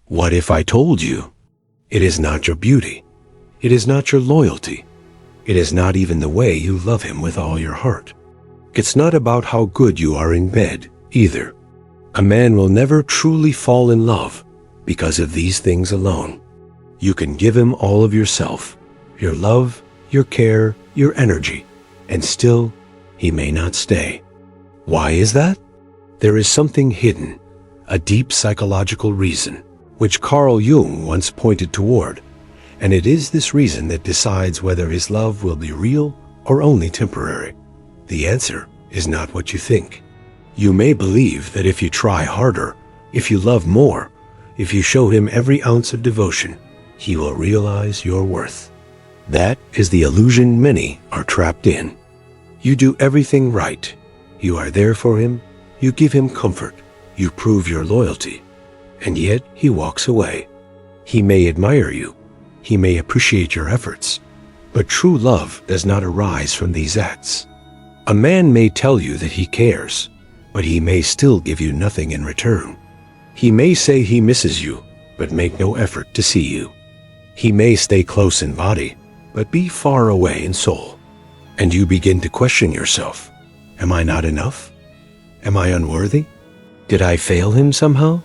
What if I told you? It is not your beauty. It is not your loyalty. It is not even the way you love him with all your heart. It's not about how good you are in bed, either. A man will never truly fall in love because of these things alone. You can give him all of yourself, your love, your care, your energy, and still he may not stay. Why is that? There is something hidden, a deep psychological reason, which Carl Jung once pointed toward, and it is this reason that decides whether his love will be real or only temporary. The answer is not what you think. You may believe that if you try harder, if you love more, if you show him every ounce of devotion, he will realize your worth. That is the illusion many are trapped in. You do everything right. You are there for him. You give him comfort. You prove your loyalty. And yet he walks away. He may admire you. He may appreciate your efforts. But true love does not arise from these acts. A man may tell you that he cares, but he may still give you nothing in return. He may say he misses you, but make no effort to see you. He may stay close in body, but be far away in soul. And you begin to question yourself. Am I not enough? Am I unworthy? Did I fail him somehow?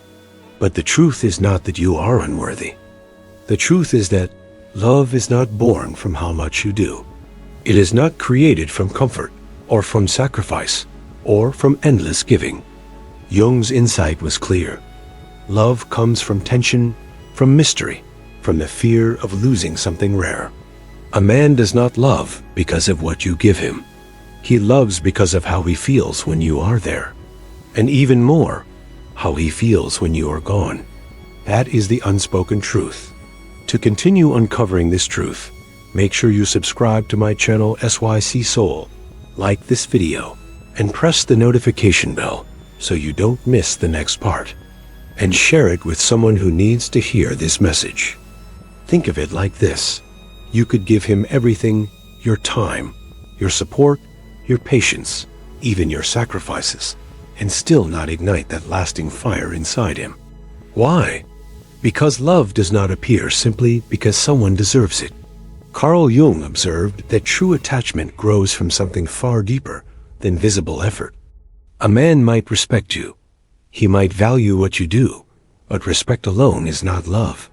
But the truth is not that you are unworthy. The truth is that love is not born from how much you do. It is not created from comfort, or from sacrifice, or from endless giving. Jung's insight was clear. Love comes from tension, from mystery, from the fear of losing something rare. A man does not love because of what you give him. He loves because of how he feels when you are there. And even more, how he feels when you are gone. That is the unspoken truth. To continue uncovering this truth, make sure you subscribe to my channel SYC Soul, like this video, and press the notification bell so you don't miss the next part. And share it with someone who needs to hear this message. Think of it like this. You could give him everything, your time, your support, your patience, even your sacrifices, and still not ignite that lasting fire inside him. Why? Because love does not appear simply because someone deserves it. Carl Jung observed that true attachment grows from something far deeper than visible effort. A man might respect you. He might value what you do, but respect alone is not love.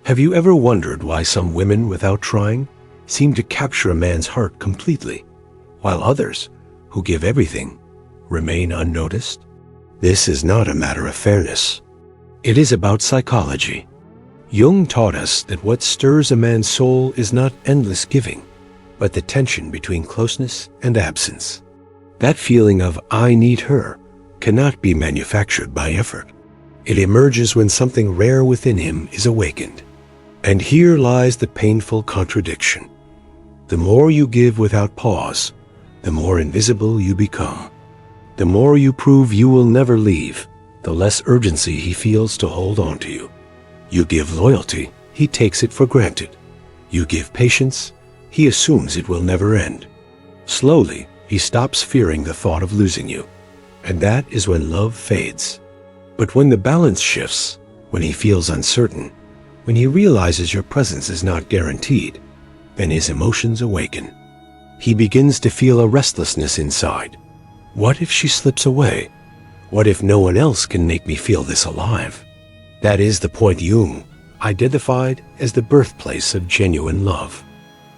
Have you ever wondered why some women, without trying, seem to capture a man's heart completely, while others, who give everything, remain unnoticed? This is not a matter of fairness. It is about psychology. Jung taught us that what stirs a man's soul is not endless giving, but the tension between closeness and absence. That feeling of "I need her" cannot be manufactured by effort. It emerges when something rare within him is awakened. And here lies the painful contradiction. The more you give without pause, the more invisible you become. The more you prove you will never leave, the less urgency he feels to hold on to you. You give loyalty, he takes it for granted. You give patience, he assumes it will never end. Slowly, he stops fearing the thought of losing you. And that is when love fades. But when the balance shifts, when he feels uncertain, when he realizes your presence is not guaranteed, then his emotions awaken. He begins to feel a restlessness inside. What if she slips away? What if no one else can make me feel this alive? That is the point Jung identified as the birthplace of genuine love.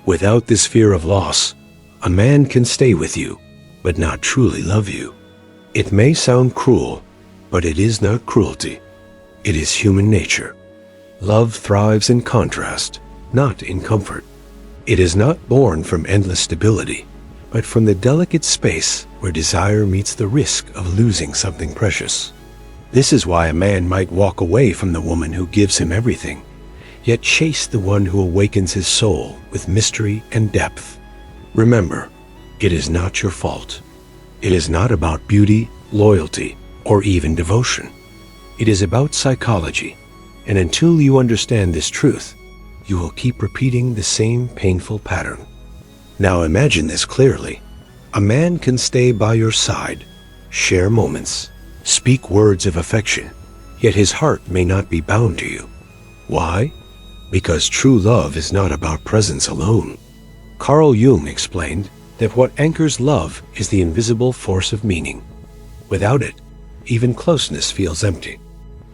Without this fear of loss, a man can stay with you, but not truly love you. It may sound cruel, but it is not cruelty. It is human nature. Love thrives in contrast, not in comfort. It is not born from endless stability, but from the delicate space where desire meets the risk of losing something precious. This is why a man might walk away from the woman who gives him everything, yet chase the one who awakens his soul with mystery and depth. Remember, it is not your fault. It is not about beauty, loyalty, or even devotion. It is about psychology, and until you understand this truth, you will keep repeating the same painful pattern. Now imagine this clearly. A man can stay by your side, share moments, speak words of affection, yet his heart may not be bound to you. Why? Because true love is not about presence alone. Carl Jung explained that what anchors love is the invisible force of meaning. Without it, even closeness feels empty.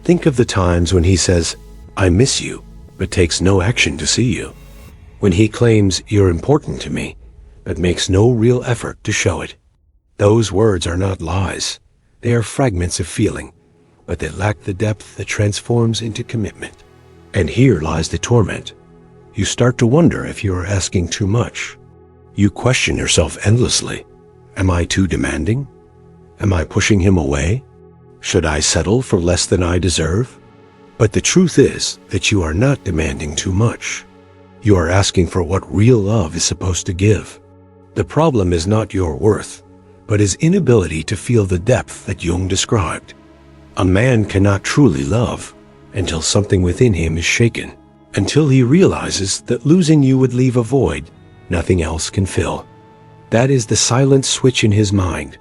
Think of the times when he says, "I miss you," but takes no action to see you. When he claims, "You're important to me," but makes no real effort to show it. Those words are not lies. They are fragments of feeling, but they lack the depth that transforms into commitment. And here lies the torment. You start to wonder if you are asking too much. You question yourself endlessly. Am I too demanding? Am I pushing him away? Should I settle for less than I deserve? But the truth is that you are not demanding too much. You are asking for what real love is supposed to give. The problem is not your worth, but his inability to feel the depth that Jung described. A man cannot truly love until something within him is shaken, until he realizes that losing you would leave a void nothing else can fill. That is the silent switch in his mind,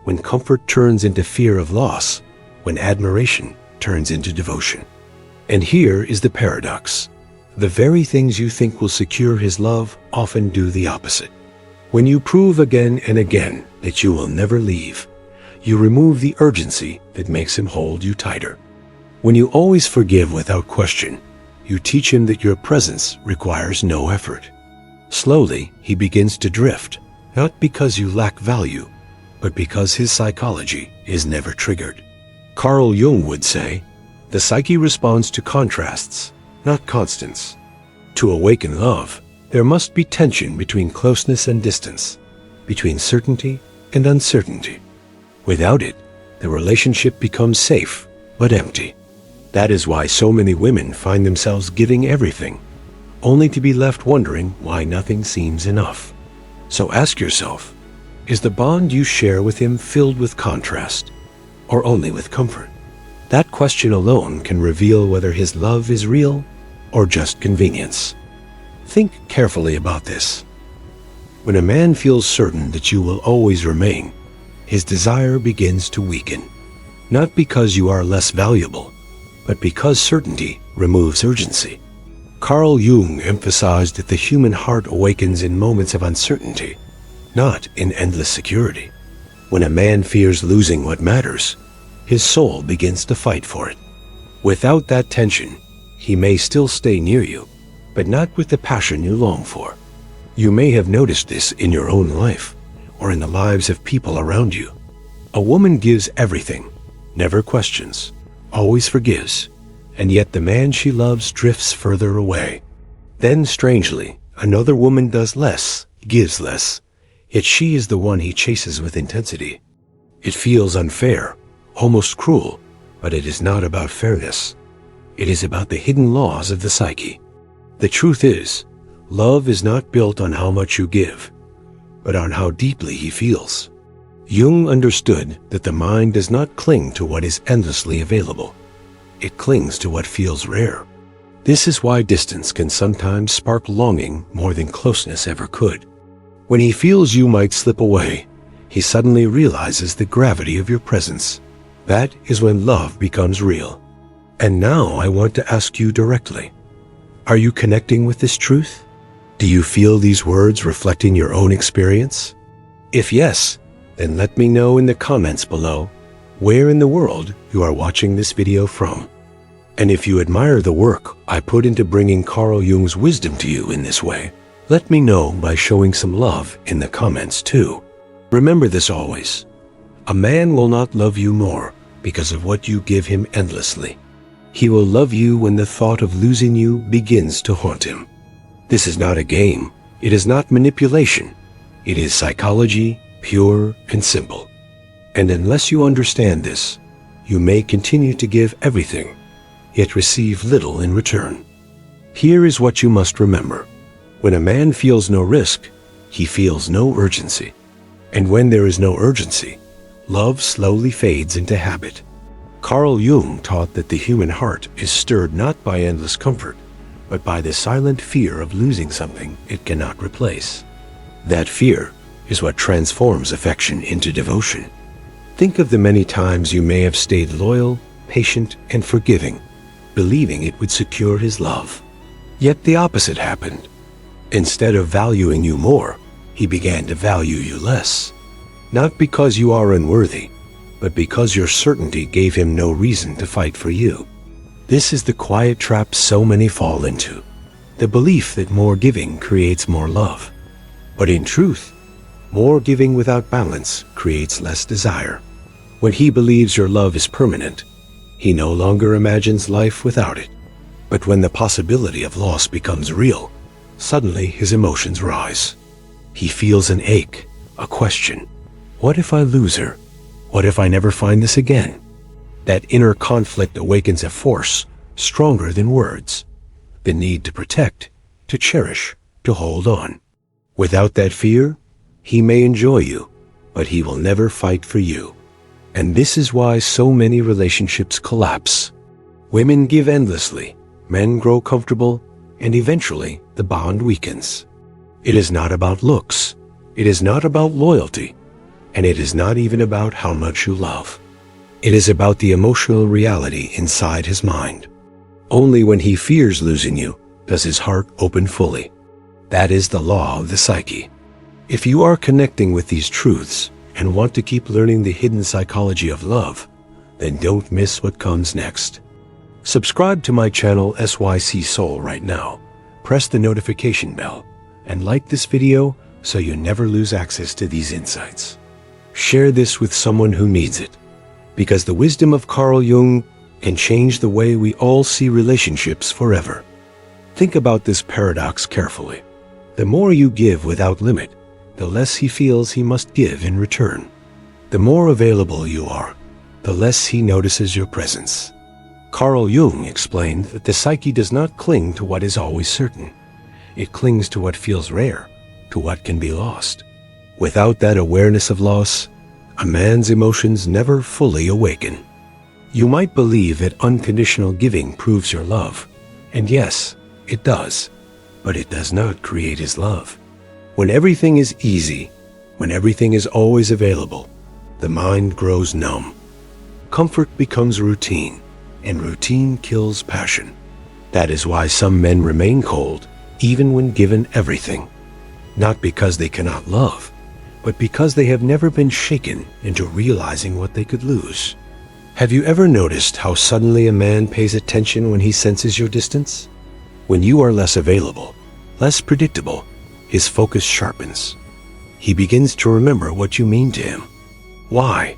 when comfort turns into fear of loss, when admiration turns into devotion. And here is the paradox. The very things you think will secure his love often do the opposite. When you prove again and again that you will never leave, you remove the urgency that makes him hold you tighter. When you always forgive without question, you teach him that your presence requires no effort. Slowly, he begins to drift, not because you lack value, but because his psychology is never triggered. Carl Jung would say, the psyche responds to contrasts, not constants. To awaken love, there must be tension between closeness and distance, between certainty and uncertainty. Without it, the relationship becomes safe but empty. That is why so many women find themselves giving everything, only to be left wondering why nothing seems enough. So ask yourself, is the bond you share with him filled with contrast, or only with comfort? That question alone can reveal whether his love is real or just convenience. Think carefully about this. When a man feels certain that you will always remain, his desire begins to weaken, not because you are less valuable, but because certainty removes urgency. Carl Jung emphasized that the human heart awakens in moments of uncertainty, not in endless security. When a man fears losing what matters, his soul begins to fight for it. Without that tension, he may still stay near you, but not with the passion you long for. You may have noticed this in your own life, or in the lives of people around you. A woman gives everything, never questions, always forgives, and yet the man she loves drifts further away. Then, strangely, another woman does less, gives less, yet she is the one he chases with intensity. It feels unfair, almost cruel, but it is not about fairness. It is about the hidden laws of the psyche. The truth is, love is not built on how much you give, but on how deeply he feels. Jung understood that the mind does not cling to what is endlessly available. It clings to what feels rare. This is why distance can sometimes spark longing more than closeness ever could. When he feels you might slip away, he suddenly realizes the gravity of your presence. That is when love becomes real. And now I want to ask you directly, are you connecting with this truth? Do you feel these words reflecting your own experience? If yes, then let me know in the comments below where in the world you are watching this video from. And if you admire the work I put into bringing Carl Jung's wisdom to you in this way, let me know by showing some love in the comments too. Remember this always. A man will not love you more because of what you give him endlessly. He will love you when the thought of losing you begins to haunt him. This is not a game. It is not manipulation. It is psychology, pure and simple. And unless you understand this, you may continue to give everything, yet receive little in return. Here is what you must remember. When a man feels no risk, he feels no urgency. And when there is no urgency, love slowly fades into habit. Carl Jung taught that the human heart is stirred not by endless comfort, but by the silent fear of losing something it cannot replace. That fear is what transforms affection into devotion. Think of the many times you may have stayed loyal, patient, and forgiving, believing it would secure his love. Yet the opposite happened. Instead of valuing you more, he began to value you less. Not because you are unworthy, but because your certainty gave him no reason to fight for you. This is the quiet trap so many fall into. The belief that more giving creates more love. But in truth, more giving without balance creates less desire. When he believes your love is permanent, he no longer imagines life without it. But when the possibility of loss becomes real, suddenly his emotions rise. He feels an ache, a question. What if I lose her? What if I never find this again? That inner conflict awakens a force stronger than words. The need to protect, to cherish, to hold on. Without that fear, he may enjoy you, but he will never fight for you. And this is why so many relationships collapse. Women give endlessly, men grow comfortable, and eventually the bond weakens. It is not about looks, it is not about loyalty, and it is not even about how much you love. It is about the emotional reality inside his mind. Only when he fears losing you does his heart open fully. That is the law of the psyche. If you are connecting with these truths and want to keep learning the hidden psychology of love, then don't miss what comes next. Subscribe to my channel SYC Soul right now. Press the notification bell and like this video so you never lose access to these insights. Share this with someone who needs it, because the wisdom of Carl Jung can change the way we all see relationships forever. Think about this paradox carefully. The more you give without limit, the less he feels he must give in return. The more available you are, the less he notices your presence. Carl Jung explained that the psyche does not cling to what is always certain. It clings to what feels rare, to what can be lost. Without that awareness of loss, a man's emotions never fully awaken. You might believe that unconditional giving proves your love, and yes, it does, but it does not create his love. When everything is easy, when everything is always available, the mind grows numb. Comfort becomes routine, and routine kills passion. That is why some men remain cold, even when given everything. Not because they cannot love, but because they have never been shaken into realizing what they could lose. Have you ever noticed how suddenly a man pays attention when he senses your distance? When you are less available, less predictable, his focus sharpens. He begins to remember what you mean to him. Why?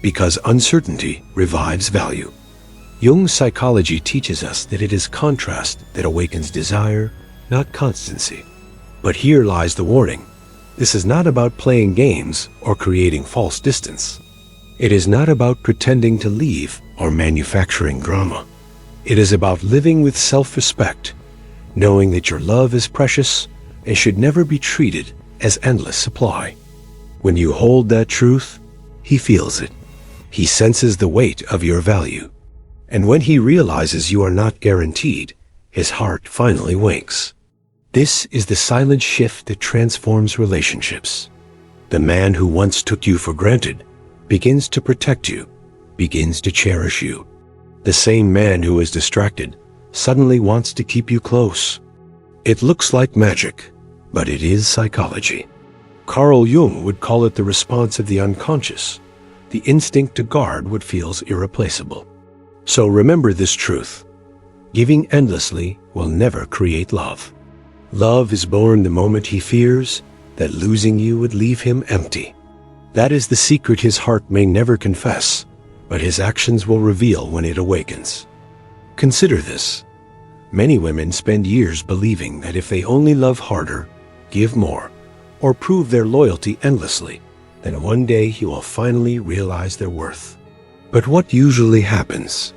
Because uncertainty revives value. Jung's psychology teaches us that it is contrast that awakens desire, not constancy. But here lies the warning. This is not about playing games or creating false distance. It is not about pretending to leave or manufacturing drama. It is about living with self-respect, knowing that your love is precious and should never be treated as endless supply. When you hold that truth, he feels it. He senses the weight of your value. And when he realizes you are not guaranteed, his heart finally winks. This is the silent shift that transforms relationships. The man who once took you for granted begins to protect you, begins to cherish you. The same man who is distracted suddenly wants to keep you close. It looks like magic, but it is psychology. Carl Jung would call it the response of the unconscious, the instinct to guard what feels irreplaceable. So remember this truth. Giving endlessly will never create love. Love is born the moment he fears that losing you would leave him empty. That is the secret his heart may never confess, but his actions will reveal when it awakens. Consider this. Many women spend years believing that if they only love harder, give more, or prove their loyalty endlessly, then one day he will finally realize their worth. But what usually happens?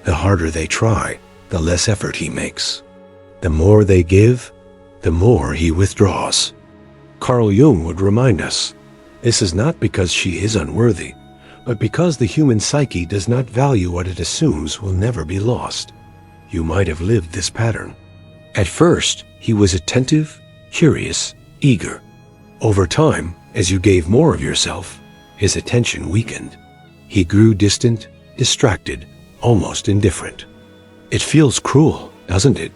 The harder they try, the less effort he makes. The more they give, the more he withdraws. Carl Jung would remind us, this is not because she is unworthy, but because the human psyche does not value what it assumes will never be lost. You might have lived this pattern. At first, he was attentive, curious, eager. Over time, as you gave more of yourself, his attention weakened. He grew distant, distracted, almost indifferent. It feels cruel, doesn't it?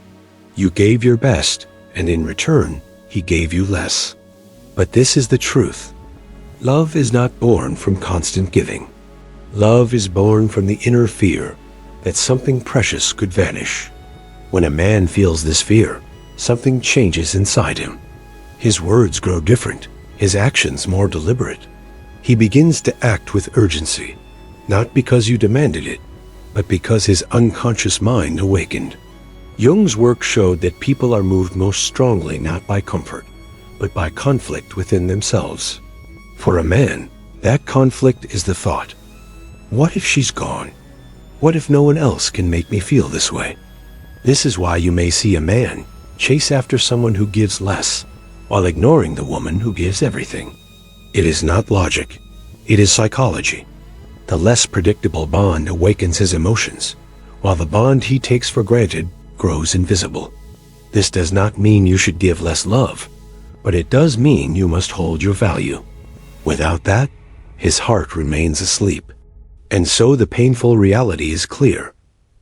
You gave your best, and in return, he gave you less. But this is the truth. Love is not born from constant giving. Love is born from the inner fear that something precious could vanish. When a man feels this fear, something changes inside him. His words grow different, his actions more deliberate. He begins to act with urgency, not because you demanded it, but because his unconscious mind awakened. Jung's work showed that people are moved most strongly not by comfort, but by conflict within themselves. For a man, that conflict is the thought, what if she's gone? What if no one else can make me feel this way? This is why you may see a man chase after someone who gives less, while ignoring the woman who gives everything. It is not logic, it is psychology. The less predictable bond awakens his emotions, while the bond he takes for granted grows invisible. This does not mean you should give less love, but it does mean you must hold your value. Without that, his heart remains asleep. And so the painful reality is clear.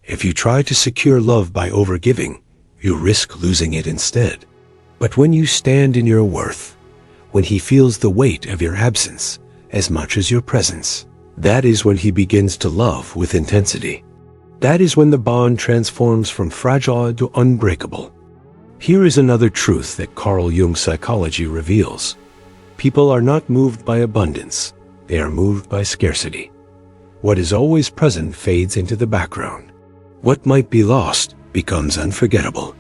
If you try to secure love by overgiving, you risk losing it instead. But when you stand in your worth, when he feels the weight of your absence as much as your presence, that is when he begins to love with intensity. That is when the bond transforms from fragile to unbreakable. Here is another truth that Carl Jung's psychology reveals. People are not moved by abundance, they are moved by scarcity. What is always present fades into the background. What might be lost becomes unforgettable.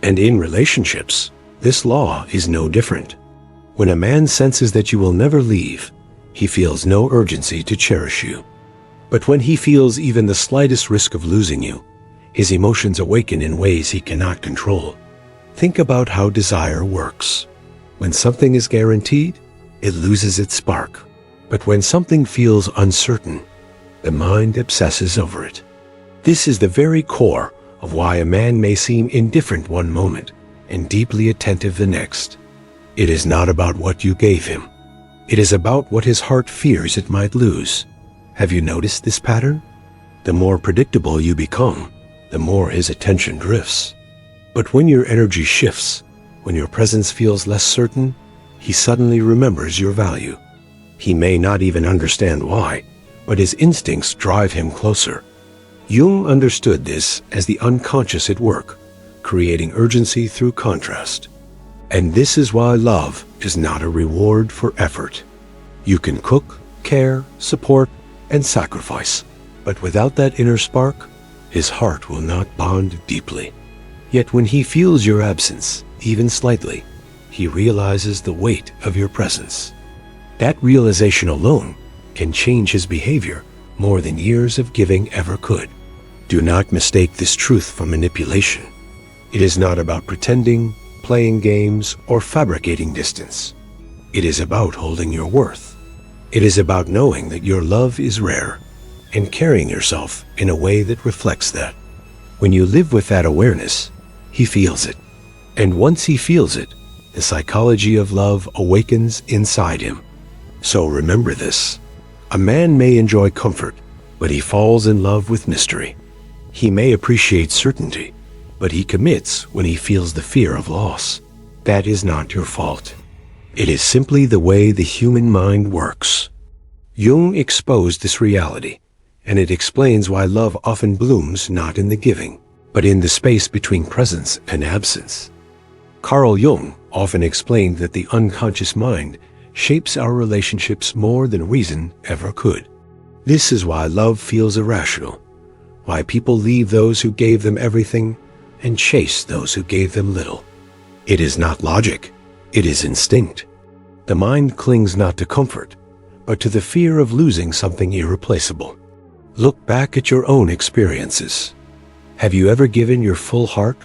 And in relationships, this law is no different. When a man senses that you will never leave, he feels no urgency to cherish you. But when he feels even the slightest risk of losing you, his emotions awaken in ways he cannot control. Think about how desire works. When something is guaranteed, it loses its spark. But when something feels uncertain, the mind obsesses over it. This is the very core of why a man may seem indifferent one moment and deeply attentive the next. It is not about what you gave him. It is about what his heart fears it might lose. Have you noticed this pattern? The more predictable you become, the more his attention drifts. But when your energy shifts, when your presence feels less certain, he suddenly remembers your value. He may not even understand why, but his instincts drive him closer. Jung understood this as the unconscious at work, creating urgency through contrast. And this is why love is not a reward for effort. You can cook, care, support, and sacrifice, but without that inner spark, his heart will not bond deeply. Yet when he feels your absence, even slightly, he realizes the weight of your presence. That realization alone can change his behavior more than years of giving ever could. Do not mistake this truth for manipulation. It is not about pretending, playing games, or fabricating distance. It is about holding your worth. It is about knowing that your love is rare and carrying yourself in a way that reflects that. When you live with that awareness, he feels it. And once he feels it, the psychology of love awakens inside him. So remember this. A man may enjoy comfort, but he falls in love with mystery. He may appreciate certainty, but he commits when he feels the fear of loss. That is not your fault. It is simply the way the human mind works. Jung exposed this reality, and it explains why love often blooms not in the giving, but in the space between presence and absence. Carl Jung often explained that the unconscious mind shapes our relationships more than reason ever could. This is why love feels irrational, why people leave those who gave them everything and chase those who gave them little. It is not logic, it is instinct. The mind clings not to comfort, but to the fear of losing something irreplaceable. Look back at your own experiences. Have you ever given your full heart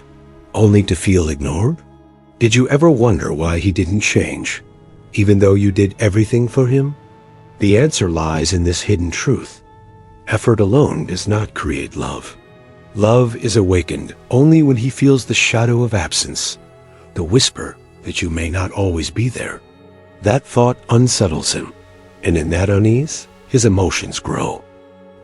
only to feel ignored? Did you ever wonder why he didn't change, even though you did everything for him? The answer lies in this hidden truth. Effort alone does not create love. Love is awakened only when he feels the shadow of absence, the whisper that you may not always be there. That thought unsettles him, and in that unease, his emotions grow.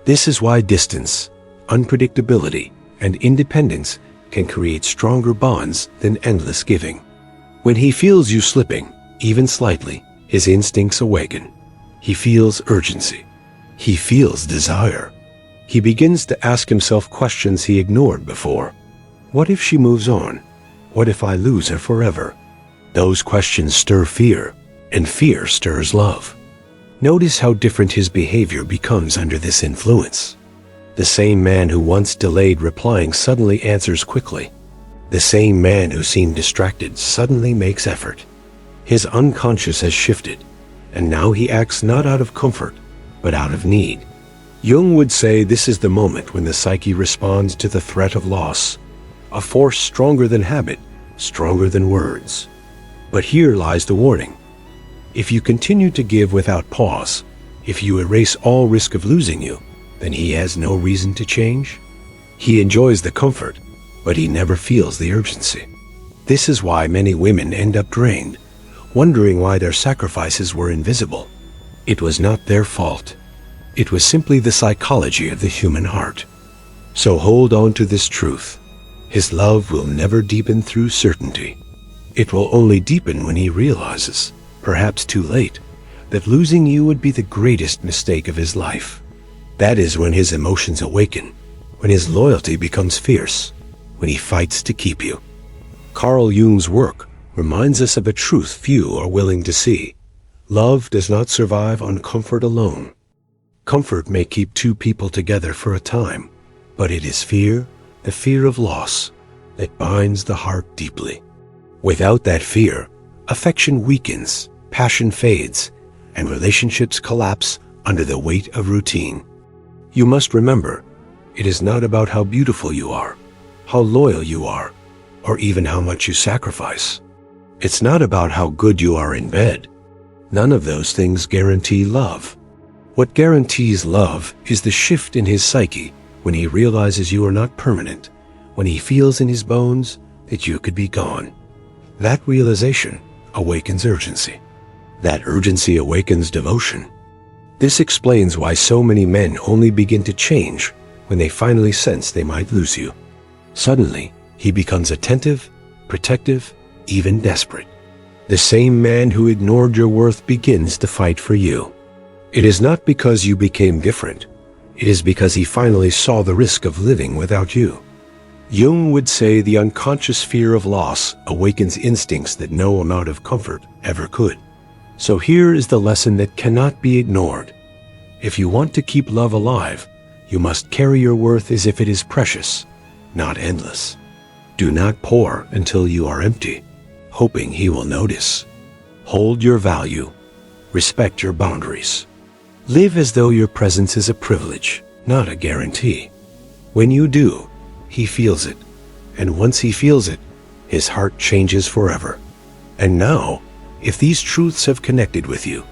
This is why distance, unpredictability, and independence can create stronger bonds than endless giving. When he feels you slipping, even slightly, his instincts awaken. He feels urgency. He feels desire. He begins to ask himself questions he ignored before. What if she moves on? What if I lose her forever? Those questions stir fear, and fear stirs love. Notice how different his behavior becomes under this influence. The same man who once delayed replying suddenly answers quickly. The same man who seemed distracted suddenly makes effort. His unconscious has shifted, and now he acts not out of comfort, but out of need. Jung would say this is the moment when the psyche responds to the threat of loss, a force stronger than habit, stronger than words. But here lies the warning. If you continue to give without pause, if you erase all risk of losing you, then he has no reason to change. He enjoys the comfort, but he never feels the urgency. This is why many women end up drained, wondering why their sacrifices were invisible. It was not their fault. It was simply the psychology of the human heart. So hold on to this truth. His love will never deepen through certainty. It will only deepen when he realizes, perhaps too late, that losing you would be the greatest mistake of his life. That is when his emotions awaken, when his loyalty becomes fierce, when he fights to keep you. Carl Jung's work reminds us of a truth few are willing to see. Love does not survive on comfort alone. Comfort may keep two people together for a time, but it is fear, the fear of loss, that binds the heart deeply. Without that fear, affection weakens, passion fades, and relationships collapse under the weight of routine. You must remember, it is not about how beautiful you are, how loyal you are, or even how much you sacrifice. It's not about how good you are in bed. None of those things guarantee love. What guarantees love is the shift in his psyche when he realizes you are not permanent, when he feels in his bones that you could be gone. That realization awakens urgency. That urgency awakens devotion. This explains why so many men only begin to change when they finally sense they might lose you. Suddenly, he becomes attentive, protective, even desperate. The same man who ignored your worth begins to fight for you. It is not because you became different. It is because he finally saw the risk of living without you. Jung would say the unconscious fear of loss awakens instincts that no amount of comfort ever could. So here is the lesson that cannot be ignored. If you want to keep love alive, you must carry your worth as if it is precious, not endless. Do not pour until you are empty, hoping he will notice. Hold your value. Respect your boundaries. Live as though your presence is a privilege, not a guarantee. When you do, he feels it. And once he feels it, his heart changes forever. And now, if these truths have connected with you,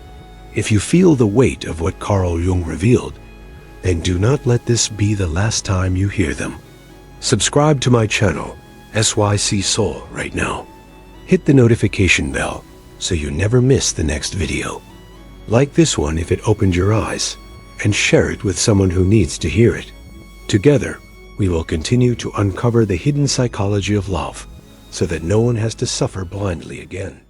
if you feel the weight of what Carl Jung revealed, then do not let this be the last time you hear them. Subscribe to my channel, SYC Soul, right now. Hit the notification bell so you never miss the next video. Like this one if it opened your eyes, and share it with someone who needs to hear it. Together, we will continue to uncover the hidden psychology of love so that no one has to suffer blindly again.